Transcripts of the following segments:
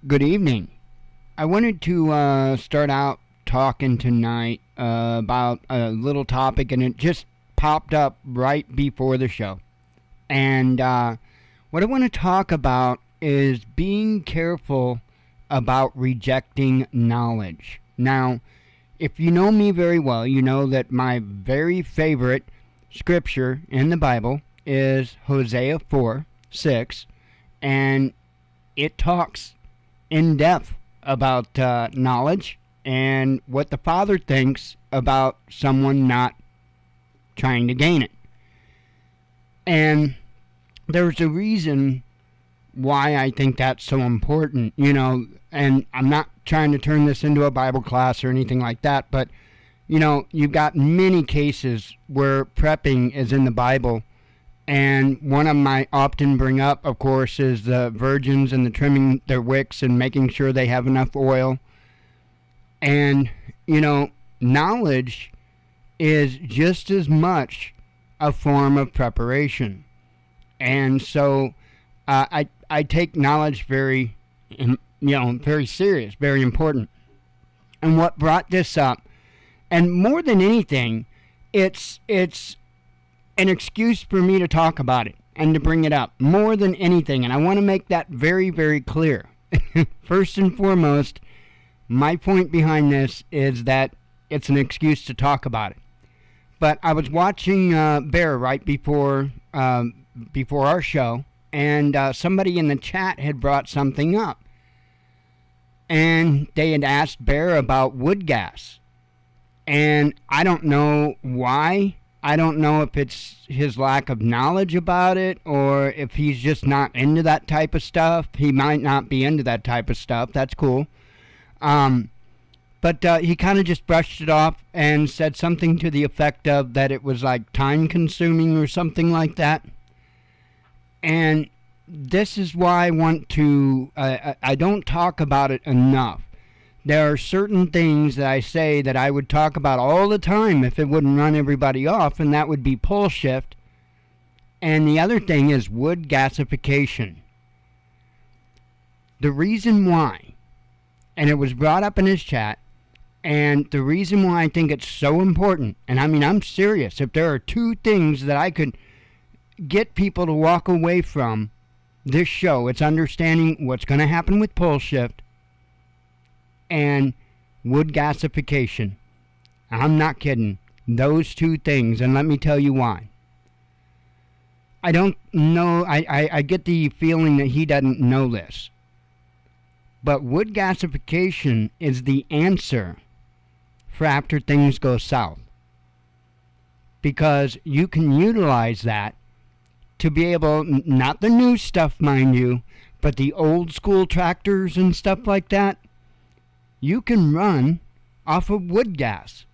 Good evening. I wanted to start out talking tonight about a little topic, and it just popped up right before the show. And what I want to talk about is being careful about rejecting knowledge. Now, if you know me very well, you know that my very favorite scripture in the Bible is Hosea 4:6, and it talks in depth about knowledge and what the Father thinks about someone not trying to gain it. And there's a reason why I think that's so important, and I'm not trying to turn this into a Bible class or anything like that, but, you've got many cases where prepping is in the Bible. And one of them I often bring up, of course, is the virgins and the trimming their wicks and making sure they have enough oil. And, knowledge is just as much a form of preparation. And so I take knowledge very serious, very important. And what brought this up, and more than anything, it's an excuse for me to talk about it and to bring it up more than anything. And I want to make that very, very clear. First and foremost, my point behind this is that it's an excuse to talk about it. But I was watching Bear right before our show, and somebody in the chat had brought something up. And they had asked Bear about wood gas. And I don't know why. I don't know if it's his lack of knowledge about it or if he's just not into that type of stuff. He might not be into that type of stuff. That's cool. But he kind of just brushed it off and said something to the effect of that it was like time consuming or something like that. And this is why I want to, I don't talk about it enough. There are certain things that I say that I would talk about all the time if it wouldn't run everybody off, and that would be pole shift. And the other thing is wood gasification. The reason why, and it was brought up in his chat, and the reason why I think it's so important, and I mean I'm serious, if there are two things that I could get people to walk away from this show, it's understanding what's going to happen with pole shift and wood gasification. I'm not kidding. Those two things, and let me tell you why. I don't know, I get the feeling that he doesn't know this. But wood gasification is the answer for after things go south. Because you can utilize that to be able, not the new stuff, mind you, but the old school tractors and stuff like that, you can run off of wood gas.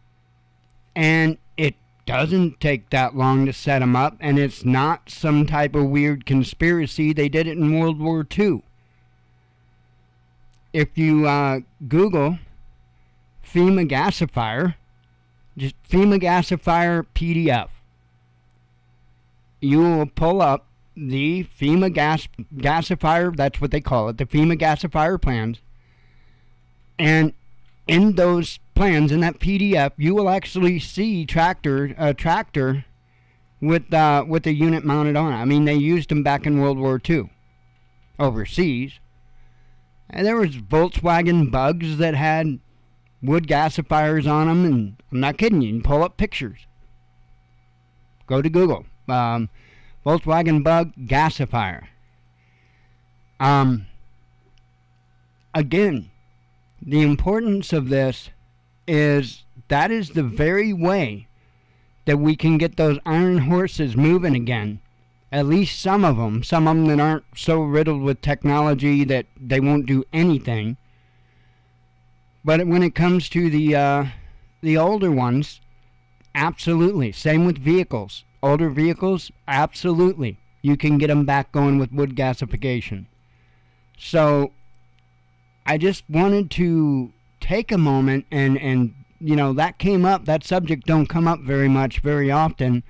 And it doesn't take that long to set them up, and it's not some type of weird conspiracy. They did it in World War II. If you Google FEMA gasifier, just FEMA gasifier PDF, you will pull up the FEMA gasifier, that's what they call it, the FEMA gasifier plans. And in those plans, in that PDF, you will actually see a tractor with a unit mounted on it. I mean, they used them back in World War II overseas. And there was Volkswagen Bugs that had wood gasifiers on them, and I'm not kidding you. You can pull up pictures. Go to Google. Volkswagen Bug gasifier. Again, the importance of this is that is the very way that we can get those iron horses moving again. At least some of them that aren't so riddled with technology that they won't do anything. But when it comes to the older ones, absolutely. Same with vehicles. Older vehicles, absolutely. You can get them back going with wood gasification. So I just wanted to take a moment and that came up, that subject don't come up very often.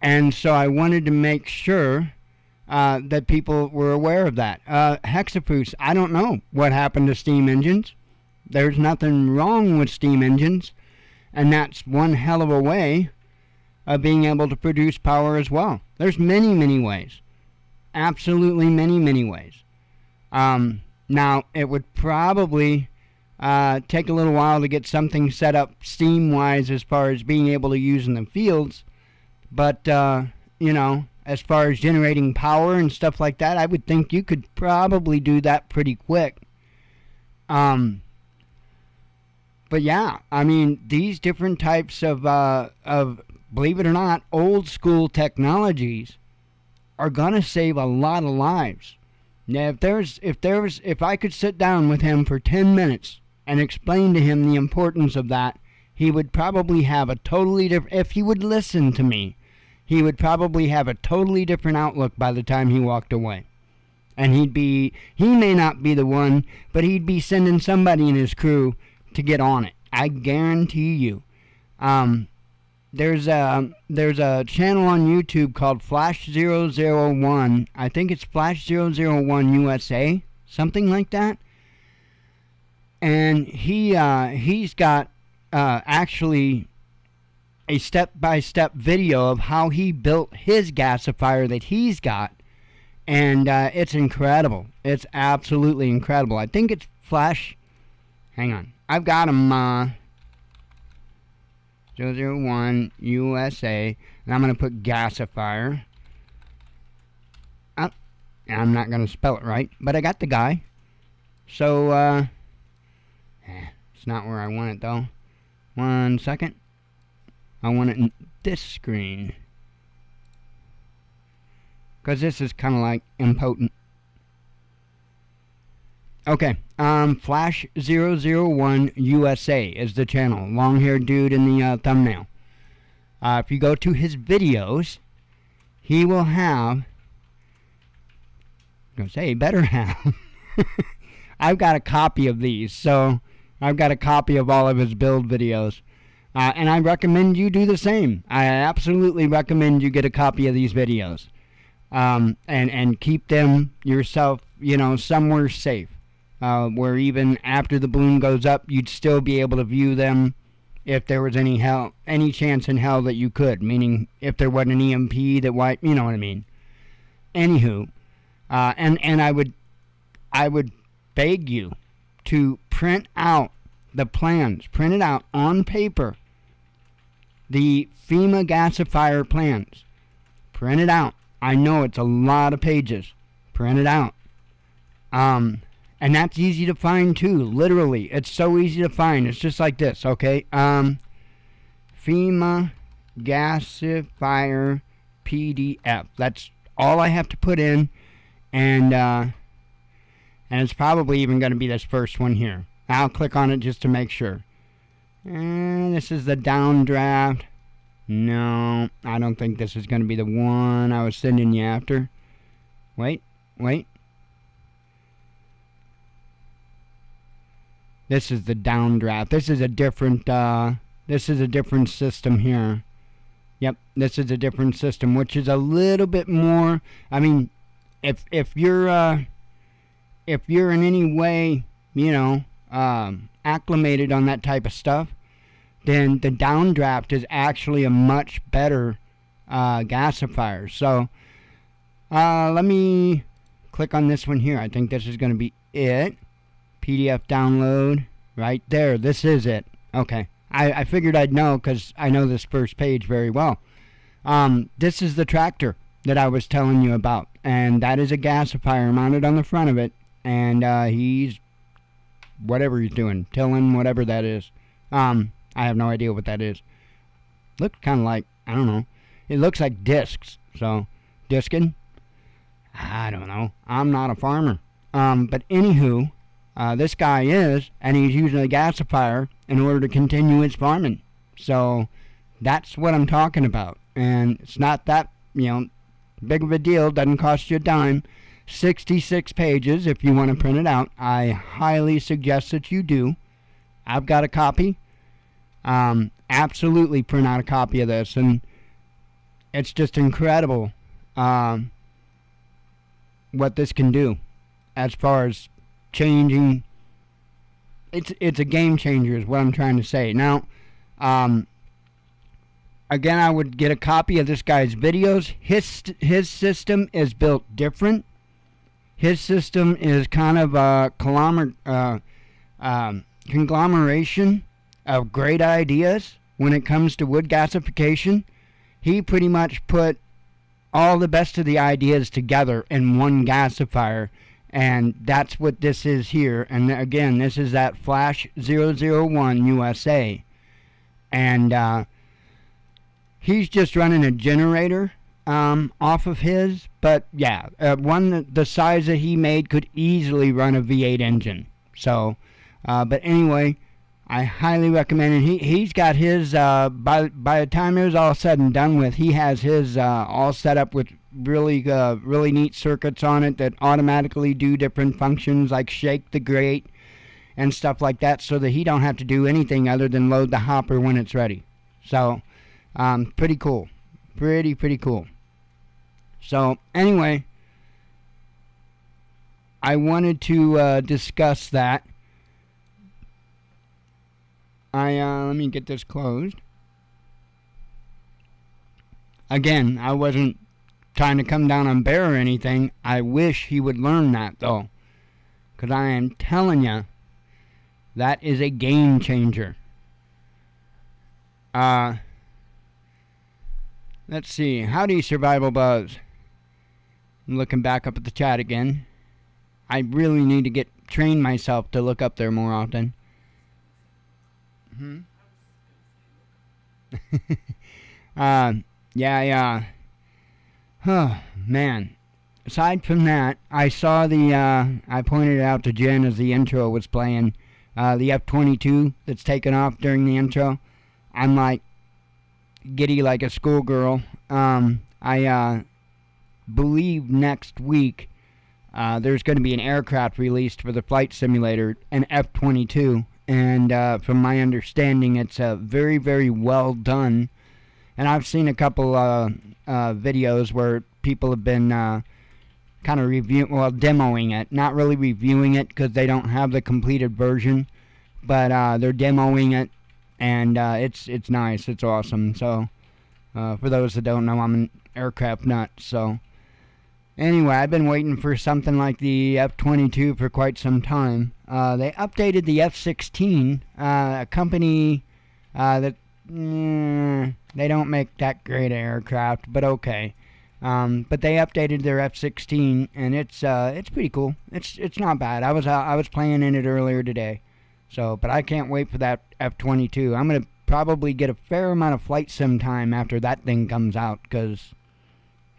And so I wanted to make sure that people were aware of that. Hexaproofs, I don't know what happened to steam engines. There's nothing wrong with steam engines, and that's one hell of a way of being able to produce power as well. There's many, many ways. Absolutely many, many ways. Now, it would probably take a little while to get something set up steam-wise as far as being able to use in the fields, but, as far as generating power and stuff like that, I would think you could probably do that pretty quick. But yeah, I mean, these different types of believe it or not, old school technologies are gonna save a lot of lives. Now, if I could sit down with him for 10 minutes and explain to him the importance of that, he would probably have a totally different, if he would listen to me, he would probably have a totally different outlook by the time he walked away. And he may not be the one, but he'd be sending somebody in his crew to get on it. I guarantee you. There's a channel on YouTube called Flash001. I think it's Flash001 USA, something like that. And he's got actually a step-by-step video of how he built his gasifier that he's got, and it's incredible. It's absolutely incredible. I think it's Flash. Hang on, I've got him. 001 USA, and I'm going to put gasifier. Oh, I'm not going to spell it right, but I got the guy. So, it's not where I want it, though. 1 second. I want it in this screen, because this is kind of like impotent. Okay, Flash001 USA is the channel. Long-haired dude in the thumbnail. If you go to his videos, he will have... I was going to say, he better have. I've got a copy of these, so I've got a copy of all of his build videos. And I recommend you do the same. I absolutely recommend you get a copy of these videos. And keep them yourself, somewhere safe. Where even after the balloon goes up, you'd still be able to view them if there was any chance in hell that you could. Meaning, if there wasn't an EMP that wiped, you know what I mean. Anywho, and I would beg you to print out the plans, print it out on paper. The FEMA gasifier plans, print it out. I know it's a lot of pages. Print it out. And that's easy to find too. Literally, it's so easy to find. It's just like this, okay? FEMA gasifier PDF. That's all I have to put in, and it's probably even going to be this first one here. I'll click on it just to make sure. And this is the downdraft. No, I don't think this is going to be the one I was sending you after. Wait. This is the downdraft. This is a different system here. Yep, this is a different system, which is a little bit more. I mean, if you're in any way, acclimated on that type of stuff, then the downdraft is actually a much better gasifier. So let me click on this one here. I think this is going to be it. PDF download right there. This is it. Okay. I figured I'd know because I know this first page very well. This is the tractor that I was telling you about, and that is a gasifier mounted on the front of it, and he's whatever he's doing, tilling, whatever that is. I have no idea what that is. Looks kind of like, I don't know. It looks like discs. So, disking? I don't know. I'm not a farmer. But anywho, this guy is, and he's using a gasifier in order to continue his farming. So, that's what I'm talking about. And it's not that, big of a deal. Doesn't cost you a dime. 66 pages if you want to print it out. I highly suggest that you do. I've got a copy. Absolutely print out a copy of this, and it's just incredible. what this can do as far as changing. It's a game changer is what I'm trying to say. Now, again, I would get a copy of this guy's videos. His system is built different. His system is kind of a conglomeration of great ideas when it comes to wood gasification. He pretty much put all the best of the ideas together in one gasifier, and that's what this is here. And again, this is that Flash 001 USA, and he's just running a generator off of his, but yeah, one the size that he made could easily run a V8 engine. So, but anyway, I highly recommend it. He's got his, by the time it was all said and done with, he has his all set up with really neat circuits on it that automatically do different functions like shake the grate and stuff like that, so that he don't have to do anything other than load the hopper when it's ready. So, pretty cool. Pretty cool. So, anyway, I wanted to discuss that. Let me get this closed. Again, I wasn't trying to come down on Bear or anything. I wish he would learn that, though. Because I am telling you, that is a game changer. Let's see. Howdy, Survival Buzz. I'm looking back up at the chat again. I really need to train myself to look up there more often. Yeah. Oh, man. Aside from that, I saw I pointed it out to Jen as the intro was playing, the F-22 that's taken off during the intro. I'm like, giddy like a schoolgirl. I believe next week, there's going to be an aircraft released for the flight simulator, an F-22. And from my understanding, it's very, very well done. And I've seen a couple videos where people have been kind of demoing it. Not really reviewing it because they don't have the completed version. But they're demoing it, and it's nice. It's awesome. So for those that don't know, I'm an aircraft nut. So anyway, I've been waiting for something like the F-22 for quite some time. They updated the F-16, a company that they don't make that great aircraft, but okay. But they updated their F-16, and it's pretty cool. It's not bad. I was playing in it earlier today, so but I can't wait for that F-22. I'm gonna probably get a fair amount of flight sim time after that thing comes out, because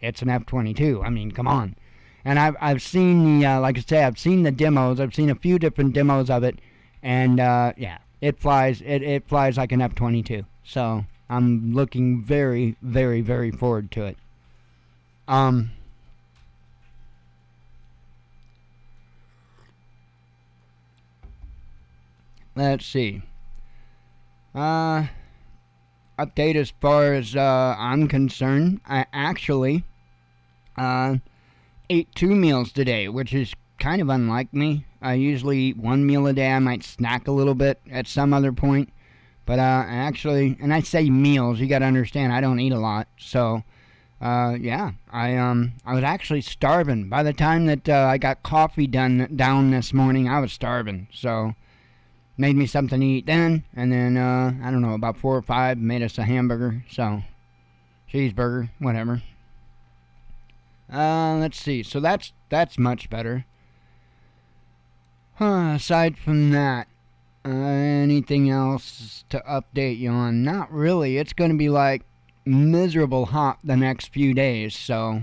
it's an F-22. I mean, come on. And I've seen the like I say, I've seen the demos. I've seen a few different demos of it, and yeah, it flies. It flies like an F-22. So I'm looking very, very, very forward to it. Let's see. Update as far as I'm concerned. I actually ate 2 meals today, which is kind of unlike me. I usually eat 1 meal a day. I might snack a little bit at some other point. But actually, and I say meals, you got to understand, I don't eat a lot. So, yeah, I was actually starving. By the time that I got coffee down this morning, I was starving. So, made me something to eat then. And then, I don't know, about 4 or 5, made us a hamburger. So, cheeseburger, whatever. Let's see. So that's much better. Aside from that, anything else to update you on? Not really. It's going to be like miserable hot the next few days. So,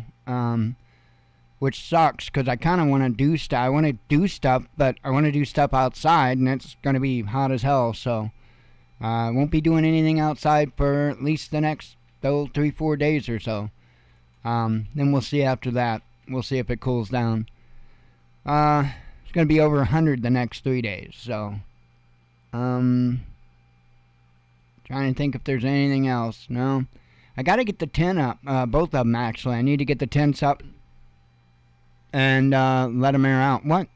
which sucks because I kind of want to do stuff. I want to do stuff, but I want to do stuff outside, and it's going to be hot as hell. So, I won't be doing anything outside for at least the next 3-4 days or so. Then we'll see after that. We'll see if it cools down. It's going to be over 100 the next 3 days. So, trying to think if there's anything else. No. I got to get the tent up. Both of them, actually. I need to get the tents up and let them air out. What?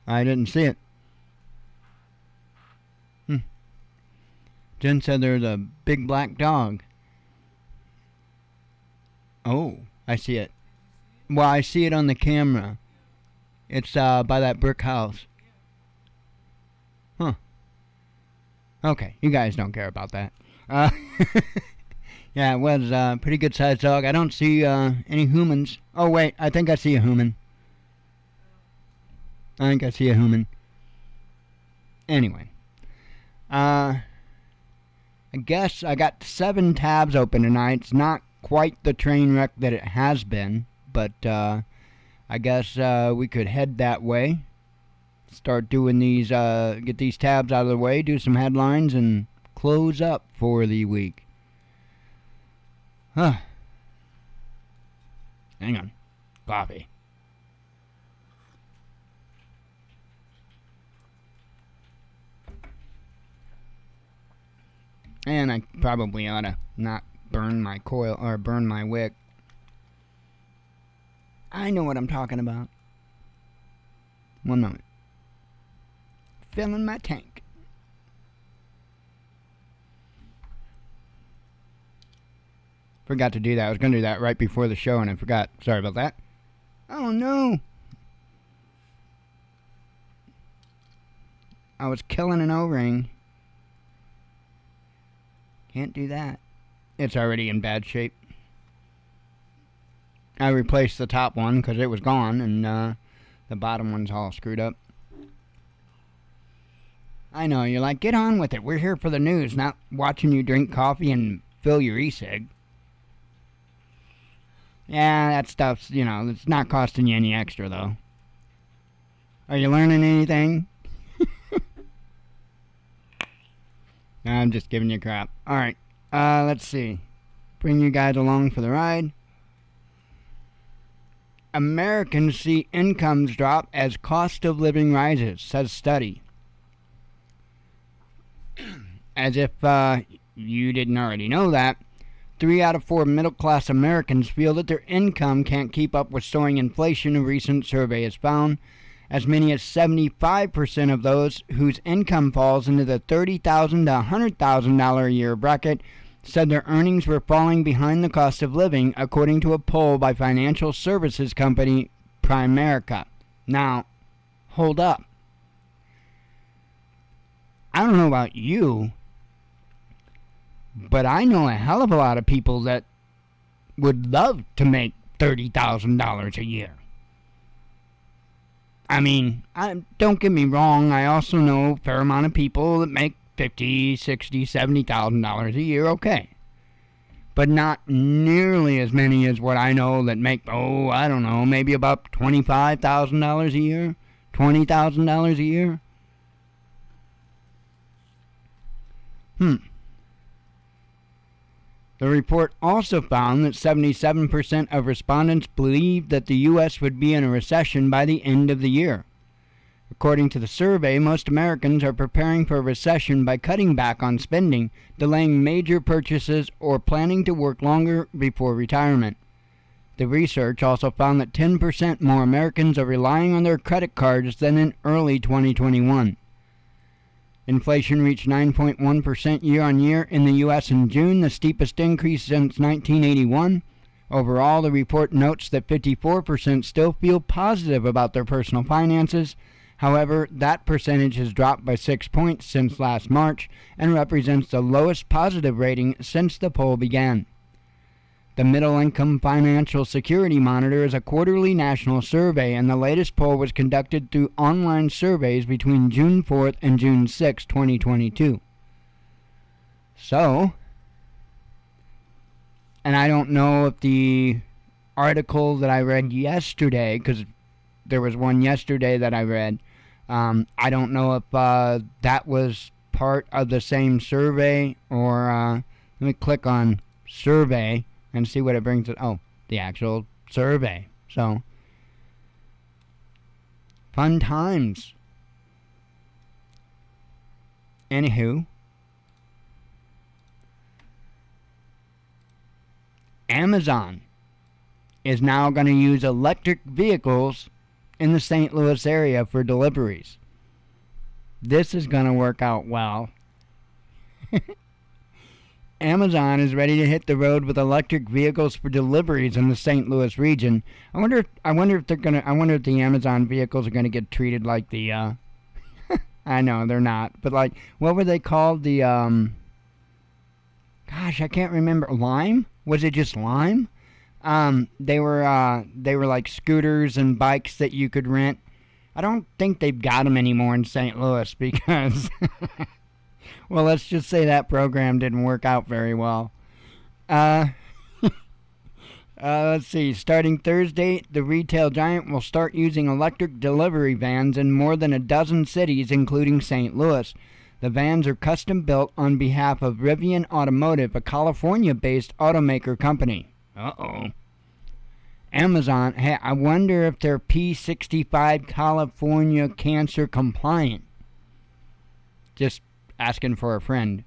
I didn't see it. Jen said there's a big black dog. Oh, I see it. Well, I see it on the camera. It's by that brick house. Huh. Okay, you guys don't care about that. Yeah, it was a pretty good sized dog. I don't see any humans. Oh, wait, I think I see a human. Anyway. I guess I got 7 tabs open tonight. It's not quite the train wreck that it has been, but I guess we could head that way. Start doing these, get these tabs out of the way, do some headlines, and close up for the week. Hang on. Coffee. And I probably ought to not burn my coil or burn my wick. I know what I'm talking about. One moment. Filling my tank. Forgot to do that. I was going to do that right before the show and I forgot. Sorry about that. Oh no. I was killing an O-ring. Can't do that. It's already in bad shape. I replaced the top one because it was gone, and the bottom one's all screwed up. I know, you're like, get on with it. We're here for the news, not watching you drink coffee and fill your e-cig. Yeah, that stuff's, it's not costing you any extra, though. Are you learning anything? I'm just giving you crap. Alright, let's see. Bring you guys along for the ride. Americans see incomes drop as cost of living rises, says study. As if you didn't already know that, 3 out of 4 middle-class Americans feel that their income can't keep up with soaring inflation, a recent survey has found. As many as 75% of those whose income falls into the $30,000 to $100,000 a year bracket said their earnings were falling behind the cost of living, according to a poll by financial services company Primerica. Now, hold up. I don't know about you, but I know a hell of a lot of people that would love to make $30,000 a year. I mean, don't get me wrong, I also know a fair amount of people that make $50,000, $60,000, $70,000 a year, okay. But not nearly as many as what I know that make, I don't know, maybe about $25,000 a year, $20,000 a year. The report also found that 77% of respondents believed that the U.S. would be in a recession by the end of the year. According to the survey, most Americans are preparing for a recession by cutting back on spending, delaying major purchases, or planning to work longer before retirement. The research also found that 10% more Americans are relying on their credit cards than in early 2021. Inflation reached 9.1% year-on-year in the U.S. in June, the steepest increase since 1981. Overall, the report notes that 54% still feel positive about their personal finances. However, that percentage has dropped by 6 points since last March and represents the lowest positive rating since the poll began. The Middle Income Financial Security Monitor is a quarterly national survey, and the latest poll was conducted through online surveys between June 4th and June 6, 2022. So, and I don't know if the article that I read yesterday, because there was one yesterday that I read, I don't know if that was part of the same survey, or let me click on survey and see what it brings. Oh, the actual survey. So, fun times. Anywho, Amazon is now going to use electric vehicles in the St. Louis area for deliveries. This is going to work out well. Amazon is ready to hit the road with electric vehicles for deliveries in the St. Louis region. I wonder if the Amazon vehicles are going to get treated like the I know they're not, but like, what were they called? The gosh, I can't remember. Lime? Was it just Lime? They were like scooters and bikes that you could rent. I don't think they've got them anymore in St. Louis because well, let's just say that program didn't work out very well. Let's see. Starting Thursday, the retail giant will start using electric delivery vans in more than a dozen cities, including St. Louis. The vans are custom built on behalf of Rivian Automotive, a California-based automaker company. Uh-oh. Amazon, hey, I wonder if they're P65 California cancer compliant. Just asking for a friend.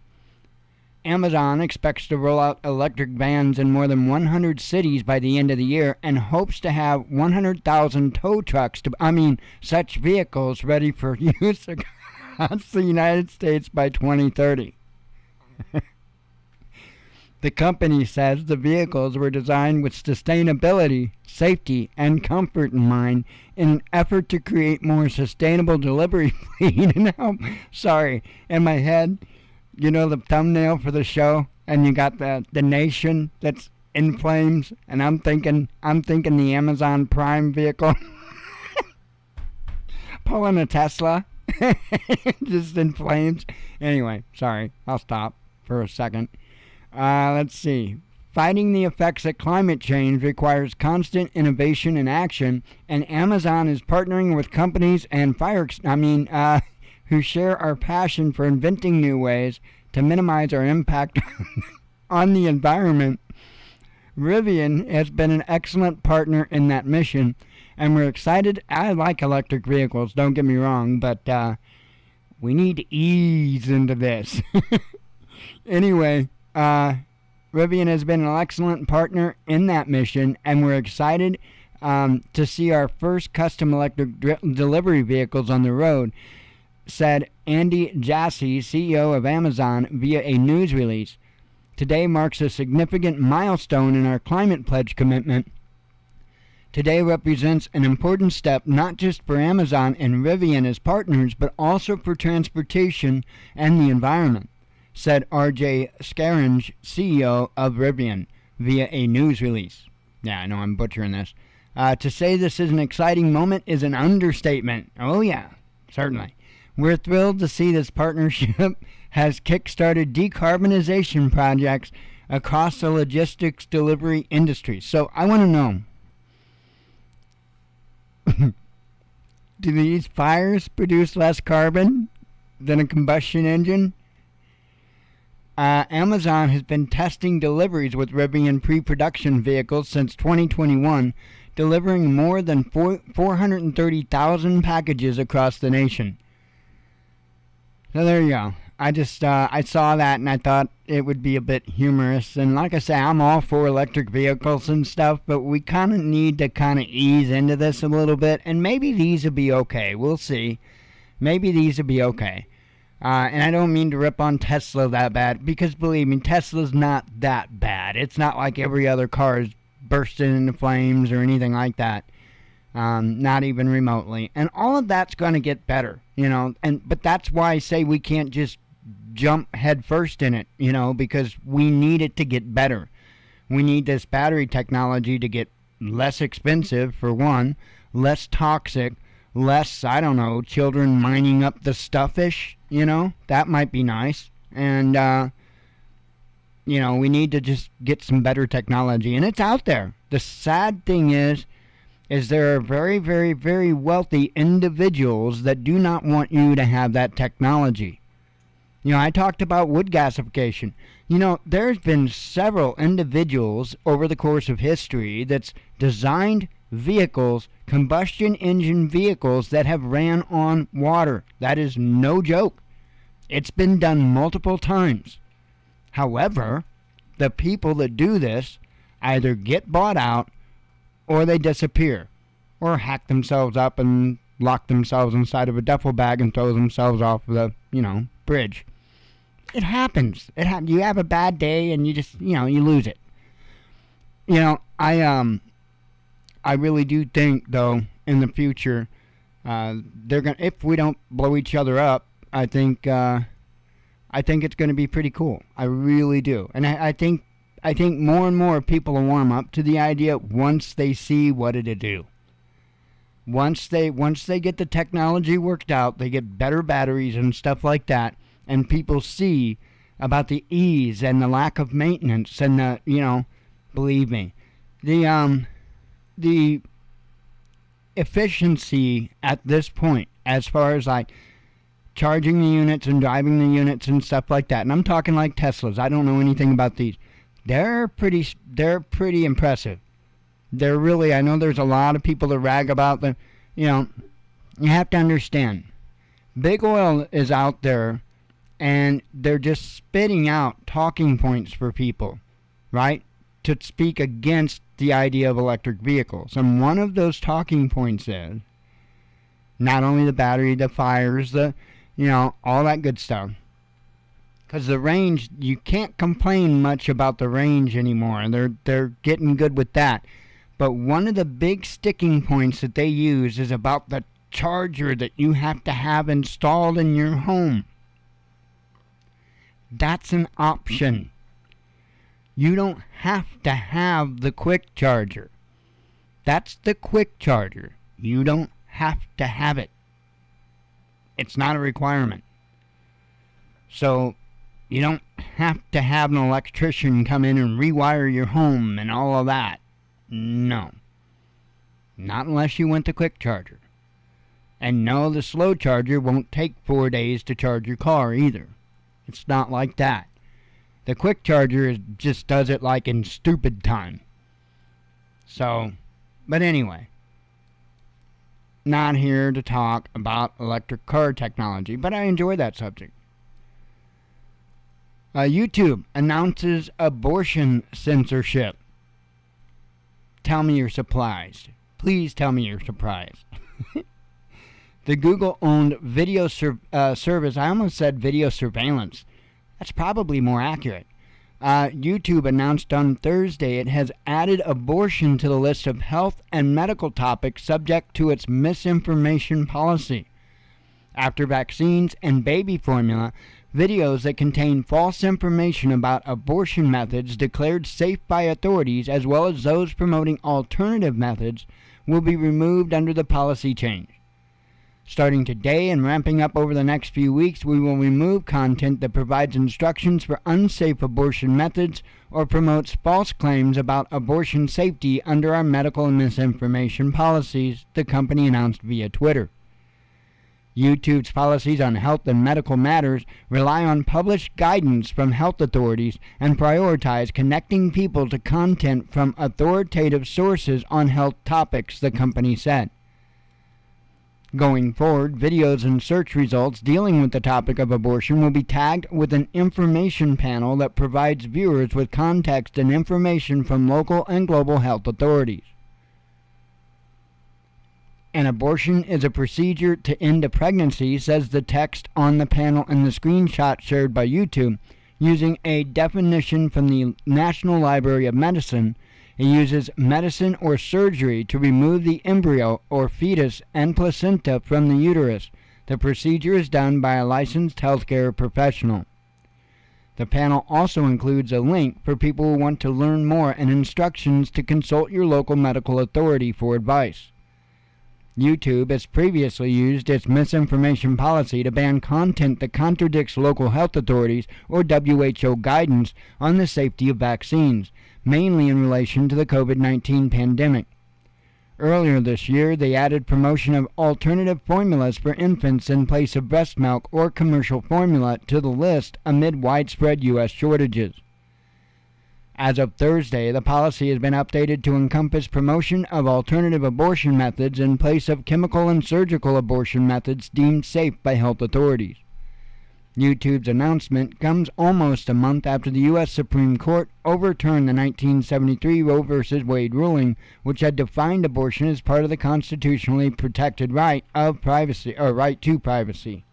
Amazon expects to roll out electric vans in more than 100 cities by the end of the year and hopes to have 100,000 tow trucks, such vehicles ready for use across the United States by 2030. The company says the vehicles were designed with sustainability, safety, and comfort in mind in an effort to create more sustainable delivery fleet. Sorry, in my head, you know the thumbnail for the show, and you got the nation that's in flames, and I'm thinking the Amazon Prime vehicle pulling a Tesla, just in flames. Anyway, sorry, I'll stop for a second. Let's see. Fighting the effects of climate change requires constant innovation and action, and Amazon is partnering with companies and who share our passion for inventing new ways to minimize our impact on the environment. Rivian has been an excellent partner in that mission, and we're excited. I like electric vehicles, don't get me wrong, but we need to ease into this. Anyway, Rivian has been an excellent partner in that mission, and we're excited to see our first custom electric delivery vehicles on the road, said Andy Jassy, CEO of Amazon, via a news release. Today marks a significant milestone in our climate pledge commitment. Today represents an important step not just for Amazon and Rivian as partners, but also for transportation and the environment, said R.J. Scaringe, CEO of Rivian, via a news release. Yeah, I know I'm butchering this. To say this is an exciting moment is an understatement. Oh yeah, certainly. We're thrilled to see this partnership has kick-started decarbonization projects across the logistics delivery industry. So I want to know, do these fires produce less carbon than a combustion engine? Amazon has been testing deliveries with Rivian pre-production vehicles since 2021, delivering more than 430,000 packages across the nation. So there you go. I saw that and I thought it would be a bit humorous. And like I say, I'm all for electric vehicles and stuff, but we kind of need to ease into this a little bit. And maybe these will be okay. We'll see. Maybe these will be okay. And I don't mean to rip on Tesla that bad, because believe me, Tesla's not that bad. It's not like every other car is bursting into flames or anything like that. Not even remotely. And all of that's going to get better, but that's why I say we can't just jump head first in it, because we need it to get better. We need this battery technology to get less expensive, for one, less toxic, less, children mining up the stuffish, that might be nice. And, we need to just get some better technology, and it's out there. The sad thing is there are very, very, very wealthy individuals that do not want you to have that technology. I talked about wood gasification. There's been several individuals over the course of history that's designed vehicles, combustion engine vehicles, that have ran on water. That is no joke. It's been done multiple times. However, the people that do this either get bought out or they disappear, or hack themselves up and lock themselves inside of a duffel bag and throw themselves off the, bridge. It happens. You have a bad day and you just, you lose it. I really do think, though, in the future, they're gonna, if we don't blow each other up, I think it's going to be pretty cool. I really do. And I think more and more people will warm up to the idea once they see what it'll do. Once they get the technology worked out, they get better batteries and stuff like that, and people see about the ease and the lack of maintenance and the, believe me, the efficiency at this point, as far as like charging the units and driving the units and stuff like that. And I'm talking like Teslas. I don't know anything about these. They're pretty impressive. They're really, I know there's a lot of people that rag about them. You have to understand, big oil is out there and they're just spitting out talking points for people, right? To speak against the idea of electric vehicles. And one of those talking points is not only the battery, the fires, all that good stuff. Because the range, you can't complain much about the range anymore. And they're getting good with that. But one of the big sticking points that they use is about the charger that you have to have installed in your home. That's an option. You don't have to have the quick charger. That's the quick charger. You don't have to have it. It's not a requirement. So you don't have to have an electrician come in and rewire your home and all of that. No. Not unless you want the quick charger. And no, the slow charger won't take 4 days to charge your car either. It's not like that. The quick charger just does it like in stupid time. So, but anyway. Not here to talk about electric car technology, but I enjoy that subject. YouTube announces abortion censorship. Tell me you're surprised. Please tell me you're surprised. The Google-owned video service, I almost said video surveillance. That's probably more accurate. YouTube announced on Thursday it has added abortion to the list of health and medical topics subject to its misinformation policy. After vaccines and baby formula, videos that contain false information about abortion methods declared safe by authorities, as well as those promoting alternative methods, will be removed under the policy change. Starting today and ramping up over the next few weeks, we will remove content that provides instructions for unsafe abortion methods or promotes false claims about abortion safety under our medical and misinformation policies, the company announced via Twitter. YouTube's policies on health and medical matters rely on published guidance from health authorities and prioritize connecting people to content from authoritative sources on health topics, the company said. Going forward, videos and search results dealing with the topic of abortion will be tagged with an information panel that provides viewers with context and information from local and global health authorities. An abortion is a procedure to end a pregnancy, says the text on the panel in the screenshot shared by YouTube. Using a definition from the National Library of Medicine, it uses medicine or surgery to remove the embryo or fetus and placenta from the uterus. The procedure is done by a licensed healthcare professional. The panel also includes a link for people who want to learn more and instructions to consult your local medical authority for advice. YouTube has previously used its misinformation policy to ban content that contradicts local health authorities or WHO guidance on the safety of vaccines, mainly in relation to the COVID-19 pandemic. Earlier this year, they added promotion of alternative formulas for infants in place of breast milk or commercial formula to the list amid widespread U.S. shortages. As of Thursday, the policy has been updated to encompass promotion of alternative abortion methods in place of chemical and surgical abortion methods deemed safe by health authorities. YouTube's announcement comes almost a month after the U.S. Supreme Court overturned the 1973 Roe v. Wade ruling, which had defined abortion as part of the constitutionally protected right of privacy, or right to privacy.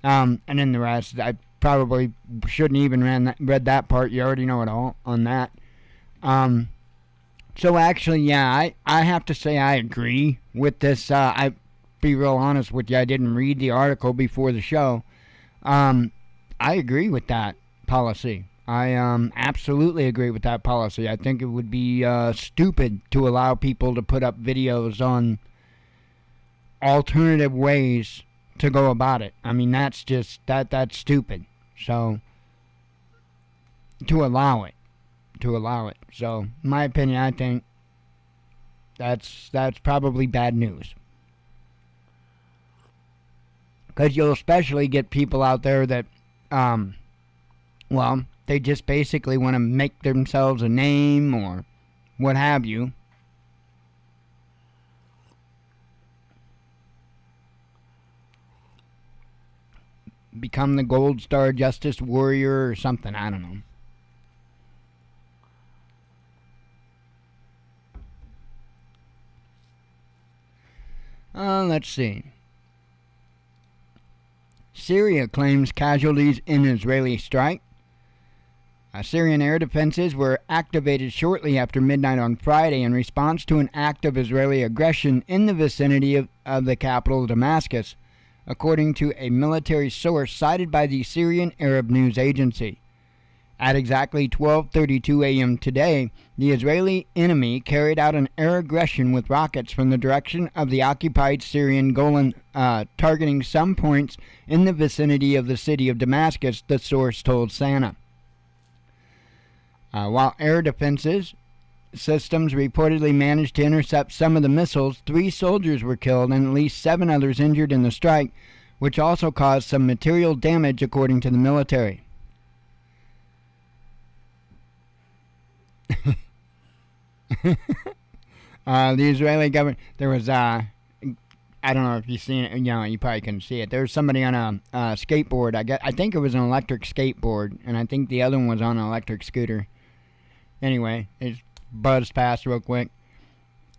And then the rest, I probably shouldn't even read that part. You already know it all on that. So actually, yeah, I have to say I agree with this. I be real honest with you, I didn't read the article before the show. I agree with that policy. I absolutely agree with that policy. I think it would be stupid to allow people to put up videos on alternative ways to go about it. I mean, that's just that's stupid. So to allow it. So, in my opinion, I think that's probably bad news. Because you'll especially get people out there that, they just basically want to make themselves a name or what have you. Become the Gold Star Justice Warrior or something, I don't know. Let's see. Syria claims casualties in Israeli strike. Syrian air defenses were activated shortly after midnight on Friday in response to an act of Israeli aggression in the vicinity of the capital, Damascus, according to a military source cited by the Syrian Arab News Agency. At exactly 12:32 a.m. today, the Israeli enemy carried out an air aggression with rockets from the direction of the occupied Syrian Golan, targeting some points in the vicinity of the city of Damascus, the source told SANA. While air defenses systems reportedly managed to intercept some of the missiles, 3 soldiers were killed and at least 7 others injured in the strike, which also caused some material damage, according to the military. The Israeli government, there was, I don't know if you've seen it, you probably couldn't see it. There was somebody on a skateboard, I think it was an electric skateboard, and I think the other one was on an electric scooter. Anyway, it buzzed past real quick.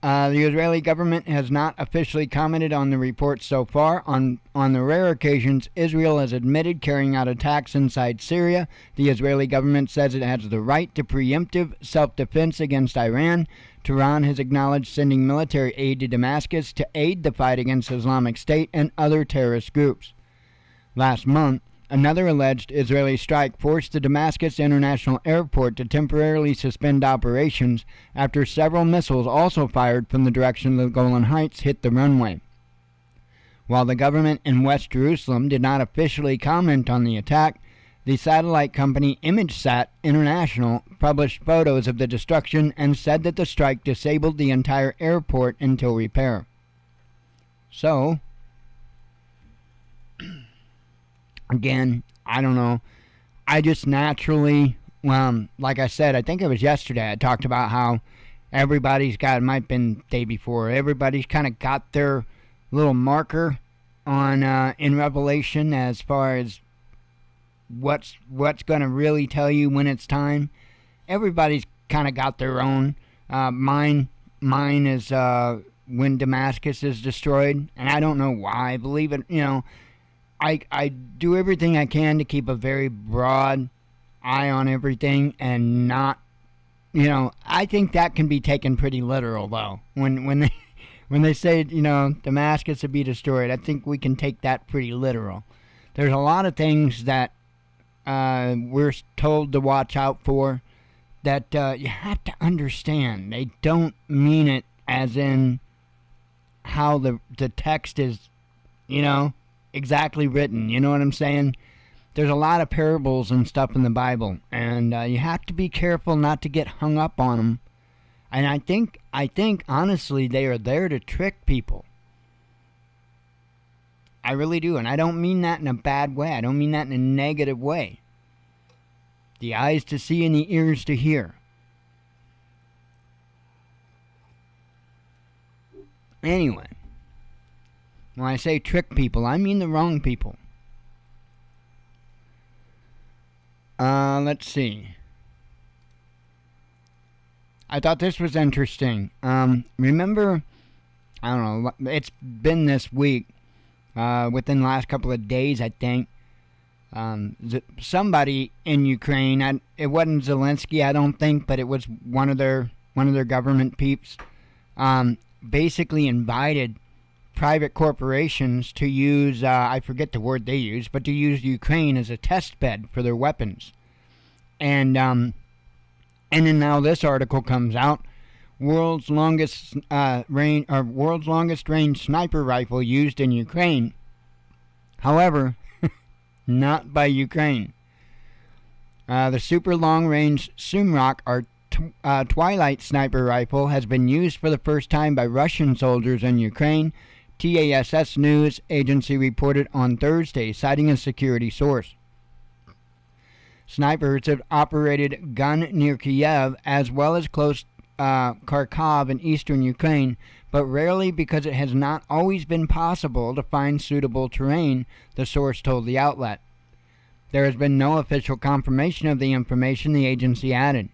The Israeli government has not officially commented on the reports so far. On the rare occasions Israel has admitted carrying out attacks inside Syria, the Israeli government says it has the right to preemptive self-defense against Iran. Tehran has acknowledged sending military aid to Damascus to aid the fight against Islamic State and other terrorist groups. Last month, another alleged Israeli strike forced the Damascus International Airport to temporarily suspend operations after several missiles also fired from the direction of the Golan Heights hit the runway. While the government in West Jerusalem did not officially comment on the attack, the satellite company ImageSat International published photos of the destruction and said that the strike disabled the entire airport until repair. So, again, I don't know. I just naturally, like I said, I think it was yesterday, I talked about how everybody's got, it might have been the day before, everybody's kind of got their little marker on in Revelation as far as what's going to really tell you when it's time. Everybody's kind of got their own. Mine is when Damascus is destroyed, and I don't know why. I believe it, I do everything I can to keep a very broad eye on everything and not, I think that can be taken pretty literal, though. When they say, Damascus will be destroyed, I think we can take that pretty literal. There's a lot of things that we're told to watch out for that you have to understand. They don't mean it as in how the text is, exactly written. You know what I'm saying? There's a lot of parables and stuff in the Bible, and you have to be careful not to get hung up on them. And I think honestly they are there to trick people. I really do, and I don't mean that in a bad way. I don't mean that in a negative way. The eyes to see and the ears to hear. Anyway, when I say trick people, I mean the wrong people. Let's see. I thought this was interesting. Remember, I don't know, it's been this week, within the last couple of days, I think. Somebody in Ukraine, it wasn't Zelensky, I don't think, but it was one of their government peeps, basically invited private corporations to use, I forget the word they used, but to use Ukraine as a test bed for their weapons. And then now this article comes out. World's longest range sniper rifle used in Ukraine. However, not by Ukraine. The super long range Sumrak, or Twilight sniper rifle, has been used for the first time by Russian soldiers in Ukraine. TASS news agency reported on Thursday, citing a security source. Snipers have operated gun near Kiev as well as close Kharkov in eastern Ukraine, but rarely because it has not always been possible to find suitable terrain, the source told the outlet. There has been no official confirmation of the information, the agency added.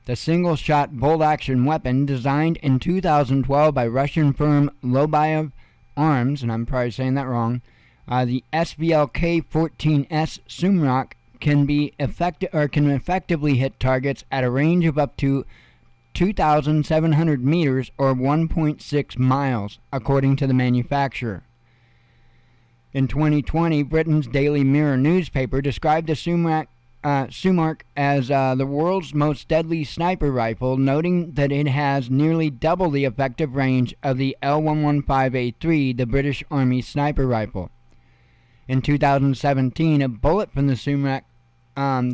The single-shot bolt-action weapon, designed in 2012 by Russian firm Lobayev Arms, and I'm probably saying that wrong, the SVLK-14S Sumrak can effectively hit targets at a range of up to 2,700 meters or 1.6 miles, according to the manufacturer. In 2020, Britain's Daily Mirror newspaper described the Sumrak as the world's most deadly sniper rifle, noting that it has nearly double the effective range of the L115A3, the British Army sniper rifle. In 2017, a bullet from the Sumrak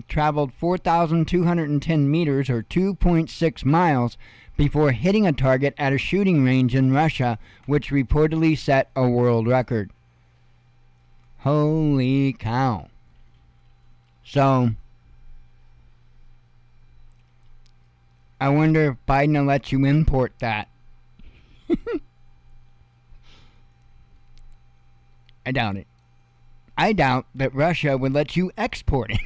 traveled 4,210 meters or 2.6 miles before hitting a target at a shooting range in Russia, which reportedly set a world record. Holy cow. So, I wonder if Biden will let you import that. I doubt it. I doubt that Russia would let you export it.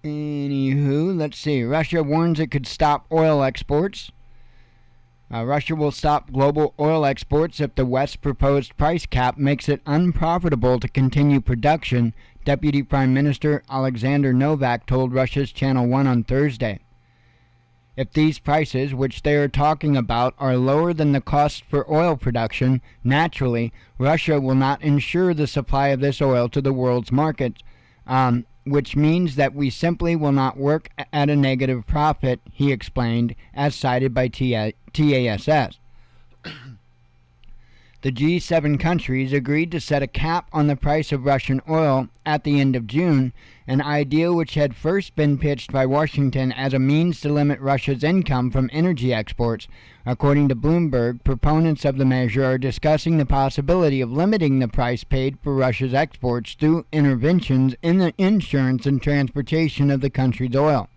Anywho, let's see. Russia warns it could stop oil exports. Russia will stop global oil exports if the West's proposed price cap makes it unprofitable to continue production, Deputy Prime Minister Alexander Novak told Russia's Channel 1 on Thursday. If these prices, which they are talking about, are lower than the cost for oil production, naturally, Russia will not ensure the supply of this oil to the world's markets, which means that we simply will not work at a negative profit, he explained, as cited by TASS. The G7 countries agreed to set a cap on the price of Russian oil at the end of June, an idea which had first been pitched by Washington as a means to limit Russia's income from energy exports. According to Bloomberg, proponents of the measure are discussing the possibility of limiting the price paid for Russia's exports through interventions in the insurance and transportation of the country's oil.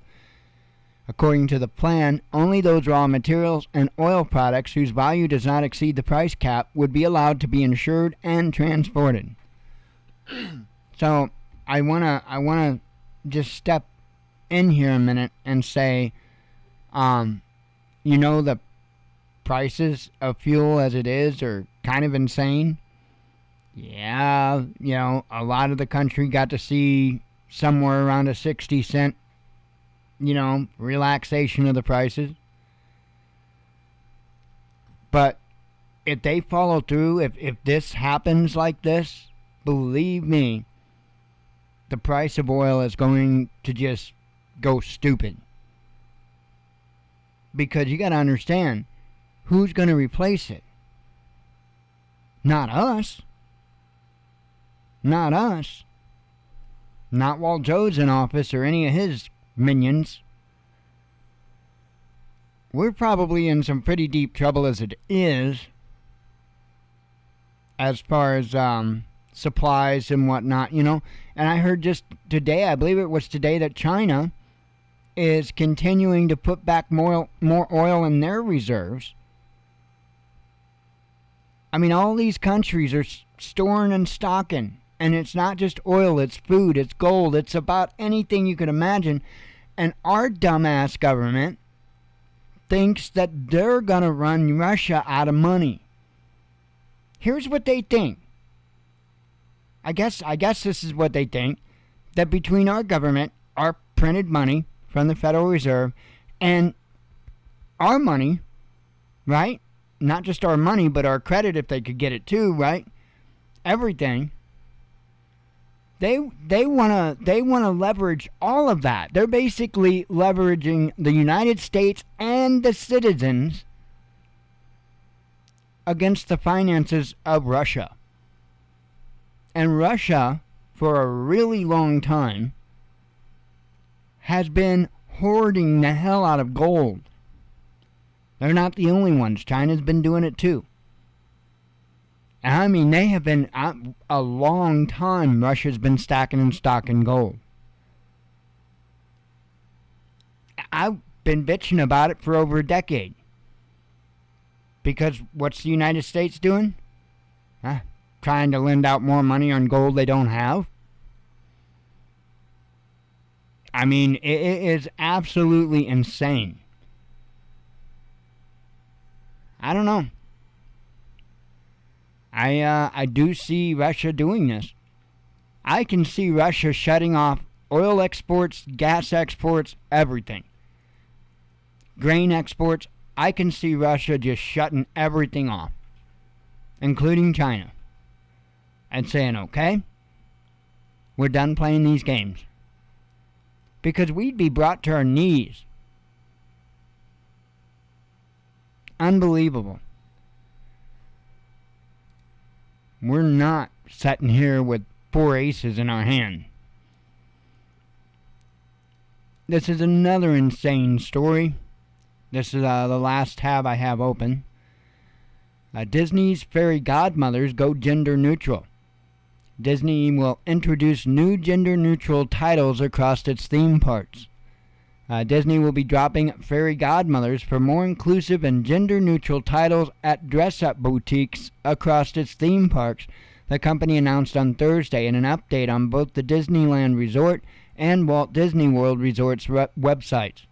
According to the plan, only those raw materials and oil products whose value does not exceed the price cap would be allowed to be insured and transported. So, I wanna just step in here a minute and say, the prices of fuel as it is are kind of insane. Yeah, a lot of the country got to see somewhere around a 60-cent relaxation of the prices. But if they follow through, if this happens like this, believe me, the price of oil is going to just go stupid. Because you got to understand, who's going to replace it? Not us. Not us. Not while Joe's in office or any of his minions. We're probably in some pretty deep trouble as it is, as far as supplies and whatnot, And I heard just today, I believe it was today, that China is continuing to put back more oil in their reserves. I mean, all these countries are storing and stocking. And it's not just oil, it's food, it's gold, it's about anything you could imagine. And our dumbass government thinks that they're going to run Russia out of money. Here's what they think. I guess this is what they think. That between our government, our printed money from the Federal Reserve, and our money, right? Not just our money, but our credit if they could get it too, right? Everything. They wanna leverage all of that. They're basically leveraging the United States and the citizens against the finances of Russia. And Russia, for a really long time, has been hoarding the hell out of gold. They're not the only ones. China's been doing it too. I mean, they have been, a long time, Russia's been stacking and stocking gold. I've been bitching about it for over a decade. Because what's the United States doing? Trying to lend out more money on gold they don't have? I mean, it is absolutely insane. I don't know. I do see Russia doing this. I can see Russia shutting off oil exports, gas exports, everything. Grain exports. I can see Russia just shutting everything off, including China, and saying, okay, we're done playing these games. Because we'd be brought to our knees. Unbelievable. We're not sitting here with 4 aces in our hand. This is another insane story. This is the last tab I have open. Disney's fairy godmothers go gender neutral. Disney will introduce new gender neutral titles across its theme parks. Disney will be dropping fairy godmothers for more inclusive and gender-neutral titles at dress-up boutiques across its theme parks, the company announced on Thursday in an update on both the Disneyland Resort and Walt Disney World Resort's websites.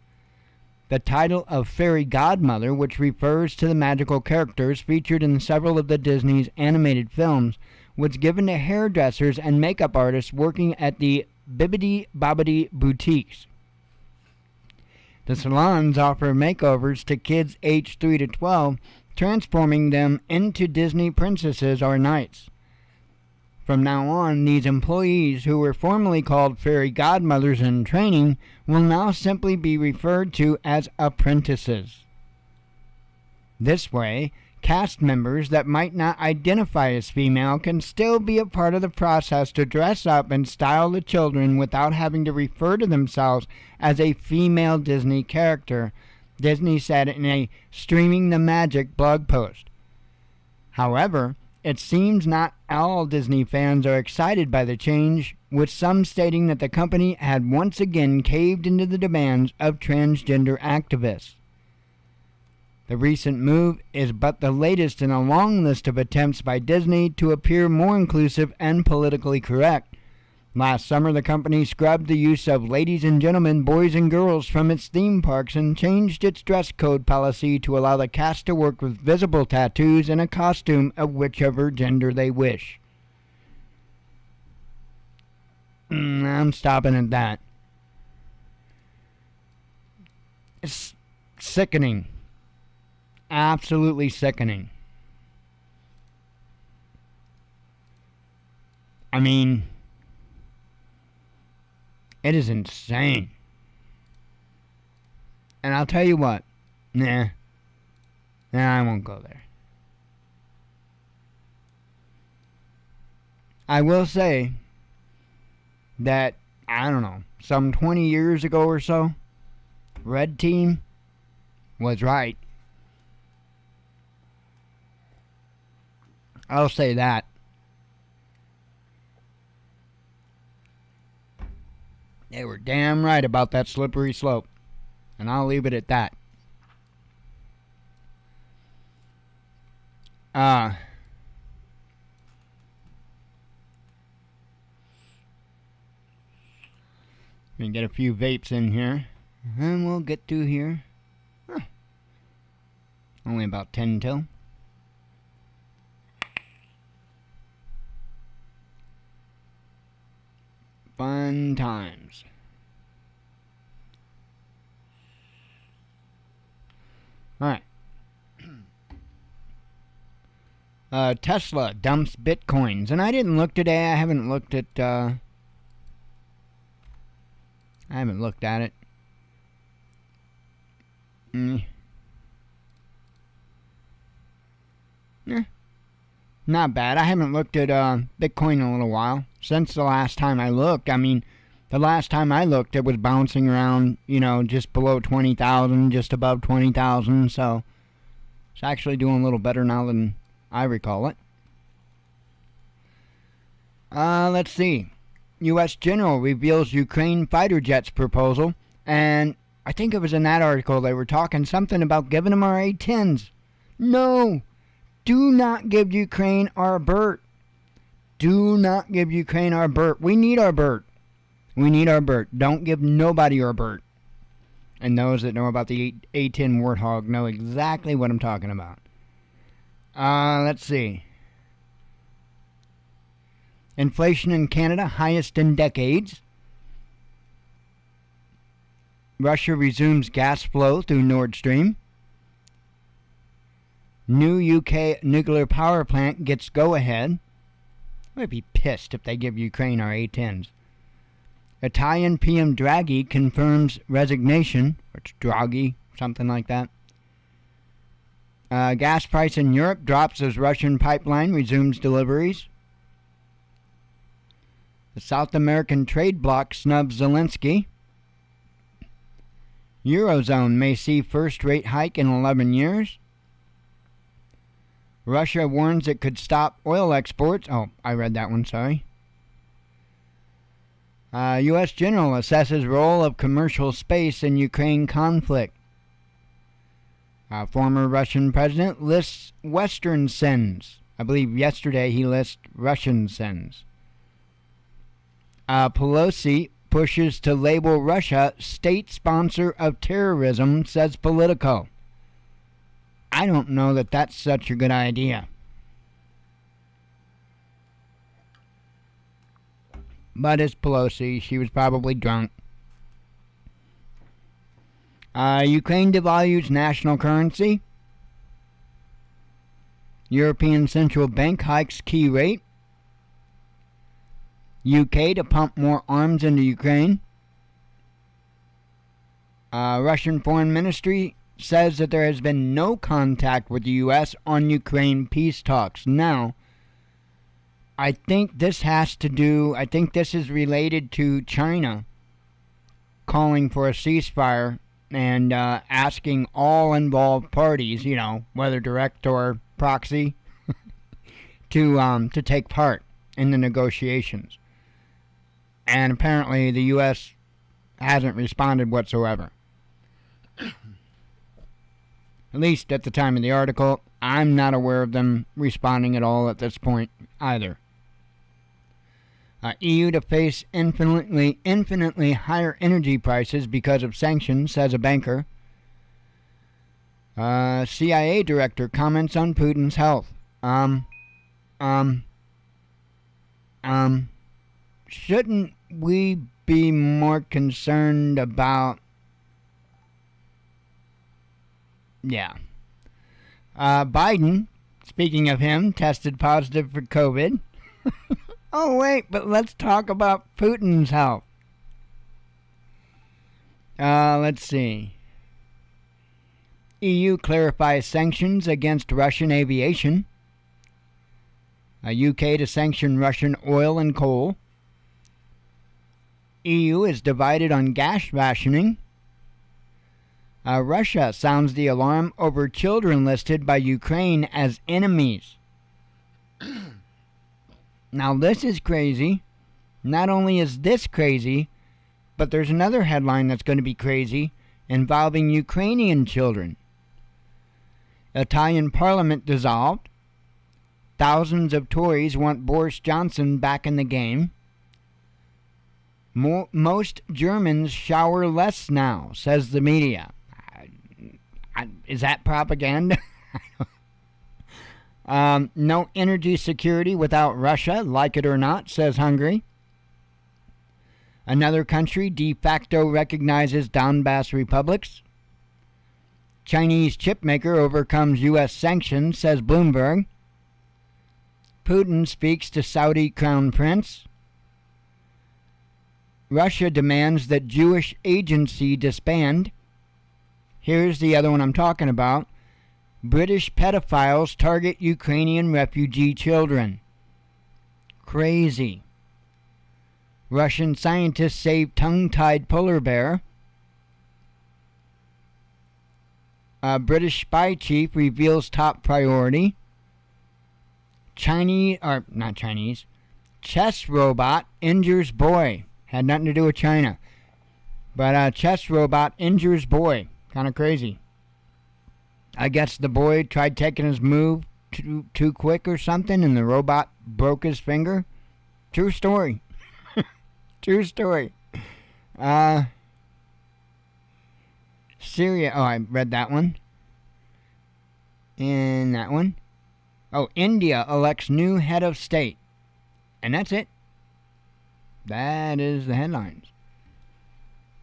The title of Fairy Godmother, which refers to the magical characters featured in several of the Disney's animated films, was given to hairdressers and makeup artists working at the Bibbidi Bobbidi boutiques. The salons offer makeovers to kids aged 3 to 12, transforming them into Disney princesses or knights. From now on, these employees, who were formerly called fairy godmothers in training, will now simply be referred to as apprentices. This way, cast members that might not identify as female can still be a part of the process to dress up and style the children without having to refer to themselves as a female Disney character, Disney said in a Streaming the Magic blog post. However, it seems not all Disney fans are excited by the change, with some stating that the company had once again caved into the demands of transgender activists. The recent move is but the latest in a long list of attempts by Disney to appear more inclusive and politically correct. Last summer, the company scrubbed the use of ladies and gentlemen, boys and girls from its theme parks and changed its dress code policy to allow the cast to work with visible tattoos and a costume of whichever gender they wish. I'm stopping at that. It's sickening. Absolutely sickening. I mean, it is insane. And I'll tell you what. Nah, I won't go there. I will say that, I don't know, some 20 years ago or so, Red Team was right. I'll say that. They were damn right about that slippery slope. And I'll leave it at that. And get a few vapes in here. And we'll get through here. Huh. Only about 10 till. Fun times. Alright. Tesla dumps bitcoins. And I didn't look today. I haven't looked at it. Not bad. I haven't looked at Bitcoin in a little while. Since the last time I looked. I mean, the last time I looked, it was bouncing around, just below 20,000, just above 20,000. So it's actually doing a little better now than I recall it. Let's see. U.S. General reveals Ukraine fighter jets proposal. And I think it was in that article they were talking something about giving them our A-10s. No! Do not give Ukraine our Bert. Do not give Ukraine our Bert. We need our Bert. We need our Bert. Don't give nobody our Bert. And those that know about the A-10 Warthog know exactly what I'm talking about. Let's see. Inflation in Canada, highest in decades. Russia resumes gas flow through Nord Stream. New UK nuclear power plant gets go-ahead. I'd be pissed if they give Ukraine our A-10s. Italian PM Draghi confirms resignation. Or it's Draghi, something like that. Gas price in Europe drops as Russian pipeline resumes deliveries. The South American trade bloc snubs Zelensky. Eurozone may see first rate hike in 11 years. Russia warns it could stop oil exports. Oh, I read that one, sorry. U.S. General assesses role of commercial space in Ukraine conflict. Former Russian president lists Western sins. I believe yesterday he lists Russian sins. Pelosi pushes to label Russia state sponsor of terrorism, says Politico. I don't know that that's such a good idea. But it's Pelosi. She was probably drunk. Ukraine devalues national currency. European Central Bank hikes key rate. UK to pump more arms into Ukraine. Russian Foreign Ministry says that there has been no contact with the U.S. on Ukraine peace talks. Now, I think this is related to China calling for a ceasefire and asking all involved parties, whether direct or proxy, to take part in the negotiations. And apparently the U.S. hasn't responded whatsoever. At least at the time of the article, I'm not aware of them responding at all at this point either. EU to face infinitely higher energy prices because of sanctions, says a banker. CIA director comments on Putin's health. Shouldn't we be more concerned about... Yeah. Biden, speaking of him, tested positive for COVID. Oh, wait, but let's talk about Putin's health. Let's see. EU clarifies sanctions against Russian aviation. UK to sanction Russian oil and coal. EU is divided on gas rationing. Russia sounds the alarm over children listed by Ukraine as enemies. Now this is crazy. Not only is this crazy, but there's another headline that's going to be crazy involving Ukrainian children. Italian parliament dissolved. Thousands of Tories want Boris Johnson back in the game. Most Germans shower less now, says the media. Is that propaganda? No energy security without Russia, like it or not, says Hungary. Another country de facto recognizes Donbass republics. Chinese chipmaker overcomes U.S. sanctions, says Bloomberg. Putin speaks to Saudi crown prince. Russia demands that Jewish agency disband. Here's the other one I'm talking about. British pedophiles target Ukrainian refugee children. Crazy. Russian scientists save tongue-tied polar bear. British spy chief reveals top priority. Chess robot injures boy. Had nothing to do with China. But chess robot injures boy. Kind of crazy. I guess the boy tried taking his move too quick or something, and the robot broke his finger. True story. True story. Syria. Oh, I read that one. And that one. Oh, India elects new head of state. And that's it. That is the headlines.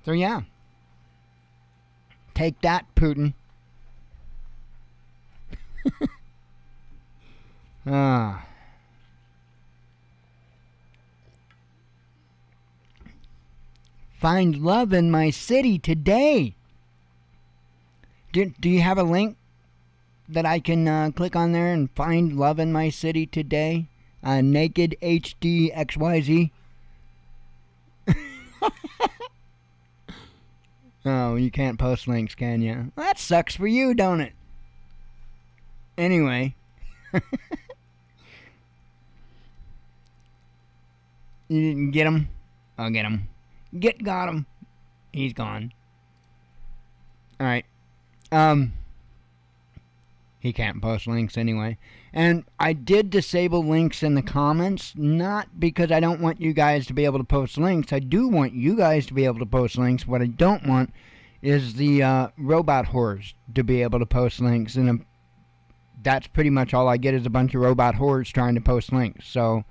So, yeah. Take that, Putin. Find love in my city today. Do you have a link that I can click on there and find love in my city today? Naked HD XYZ. Oh, you can't post links, can you? Well, that sucks for you, don't it? Anyway. You didn't get him? I'll get him. Got him. He's gone. Alright. He can't post links anyway. And I did disable links in the comments, not because I don't want you guys to be able to post links. I do want you guys to be able to post links. What I don't want is the robot whores to be able to post links. And that's pretty much all I get is a bunch of robot whores trying to post links. So,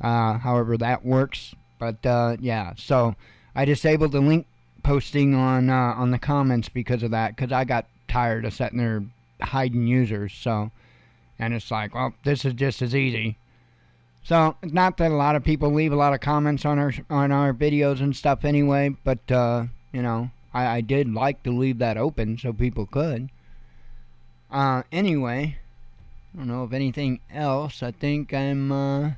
however that works. But, yeah. So, I disabled the link posting on the comments because of that. Because I got tired of sitting there hiding users. So, and it's like, well, this is just as easy. So, not that a lot of people leave a lot of comments on our videos and stuff anyway. But, you know, I did like to leave that open so people could. Anyway, I don't know of anything else. I think I'm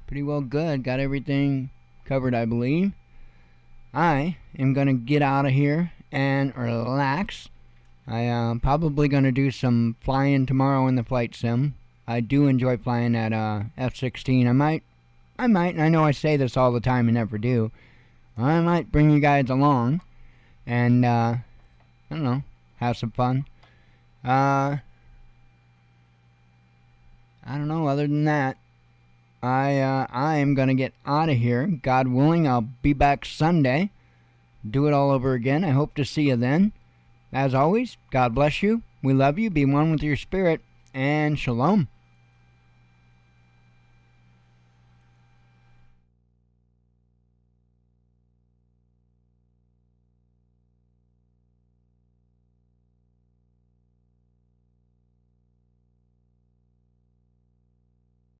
pretty well good. Got everything covered, I believe. I am going to get out of here and relax. I'm probably going to do some flying tomorrow in the flight sim. I do enjoy flying at F-16. I might, and I know I say this all the time and never do. I might bring you guys along and, I don't know, have some fun. I don't know, other than that, I am going to get out of here. God willing, I'll be back Sunday. Do it all over again. I hope to see you then. As always, God bless you. We love you. Be one with your spirit. And shalom.